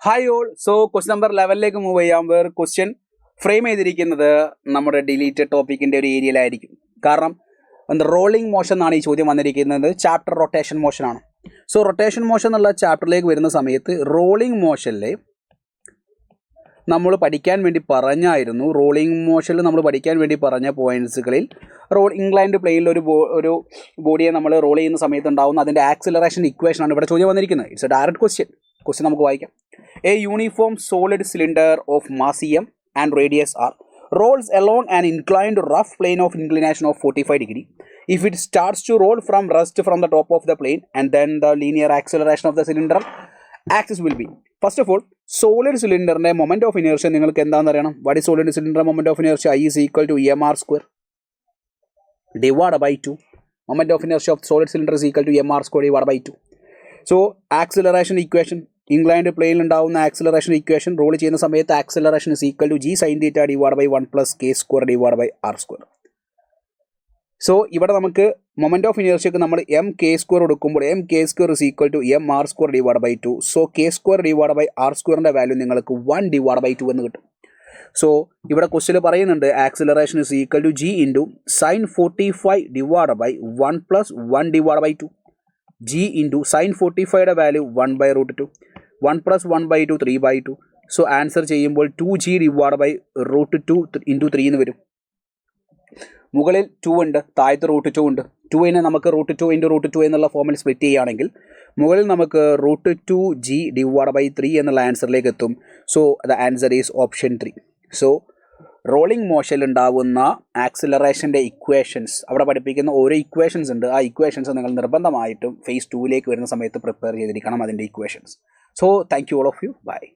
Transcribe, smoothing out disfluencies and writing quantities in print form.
Hi all. So question number 11ലേക്ക് move ചെയ്യാം. വേറെ ക്വസ്റ്റ്യൻ ഫ്രെയിം ചെയ്തിരിക്കുന്നത് നമ്മുടെ ഡിലീറ്റഡ് ടോപ്പിക്കിൻ്റെ ഒരു ഏരിയയിലായിരിക്കും. കാരണം റോളിംഗ് മോഷൻ എന്നാണ് ഈ ചോദ്യം വന്നിരിക്കുന്നത്. ചാപ്റ്റർ റൊട്ടേഷൻ മോഷനാണ്. സോ റൊട്ടേഷൻ മോഷൻ എന്നുള്ള ചാപ്റ്ററിലേക്ക് വരുന്ന സമയത്ത് റോളിംഗ് മോഷനിൽ നമ്മൾ പഠിക്കാൻ വേണ്ടി പറഞ്ഞായിരുന്നു. റോളിംഗ് മോഷനിൽ നമ്മൾ പഠിക്കാൻ വേണ്ടി പറഞ്ഞ പോയിൻറ്റ്സുകളിൽ ഇൻക്ലൈൻഡ് പ്ലെയിനിൽ ഒരു ബോഡിയെ നമ്മൾ റോൾ ചെയ്യുന്ന സമയത്ത് ഉണ്ടാകുന്ന അതിൻ്റെ ആക്സിലറേഷൻ ഇക്വേഷനാണ് ഇവിടെ ചോദ്യം വന്നിരിക്കുന്നത്. ഇറ്റ്സ് എ ഡയറക്റ്റ് ക്വസ്റ്റ്യൻ നമുക്ക് വായിക്കാം. A uniform solid cylinder of mass m and radius r rolls along an inclined rough plane of inclination of 45 degree. If it starts to roll from rest from the top of the plane, and then the linear acceleration of the cylinder axis will be. First of all, solid cylinder moment of inertia നിങ്ങൾക്ക് എന്താണെന്ന് അറിയണം. What is solid cylinder moment of inertia? I is equal to mr square divided by 2. Moment of inertia of solid cylinder is equal to mr square divided by 2. So acceleration equation, inclined പ്ലെയിനിൽ ഉണ്ടാകുന്ന acceleration equation roll ചെയ്യുന്ന സമയത്ത് acceleration is equal to g sine theta divide by 1 plus k square divide by r square. So ഇവിടെ നമുക്ക് moment of ഇനേർഷ്യക്ക് നമ്മൾ m k square കൊടുക്കുമ്പോൾ m k square is equal to m r square divide by 2. So k square divide by r സ്ക്വയറിൻ്റെ value നിങ്ങൾക്ക് 1 divide by 2 എന്ന് കിട്ടും. So ഇവിടെ ക്വസ്റ്റ്യൻ പറയുന്നുണ്ട് acceleration is equal to g into sine 45 divide by 1 plus 1 divide by 2. G into sine 45യുടെ value 1 by root 2. 1 plus 1 by 2 3 by 2. So answer ചെയ്യുമ്പോൾ 2g divide by root 2 into 3 എന്ന് വരും. മുകളിൽ 2 ഉണ്ട്, താഴത്ത് റൂട്ട് 2 ഉണ്ട്. 2നെ നമുക്ക് റൂട്ട് 2 ഇൻറ്റു റൂട്ട് 2 എന്നുള്ള ഫോമിൽ സ്പ്ലിറ്റ് ചെയ്യുകയാണെങ്കിൽ മുകളിൽ നമുക്ക് റൂട്ട് 2g ഡിവൈഡ് ബൈ 3 എന്നുള്ള ആൻസറിലേക്ക് എത്തും. So the answer is option 3. So rolling മോഷനിൽ ഉണ്ടാവുന്ന ആക്സിലറേഷൻ്റെ ഇക്വേഷൻസ് അവിടെ പഠിപ്പിക്കുന്ന ഓരോ ഇക്വേഷൻസ് ഉണ്ട്. ആ ഇക്വേഷൻസ് നിങ്ങൾ നിർബന്ധമായിട്ടും ഫേസ് 2ലേക്ക് വരുന്ന സമയത്ത് പ്രിപ്പയർ ചെയ്തിരിക്കണം അതിൻ്റെ equations. So thank you all of you. Bye.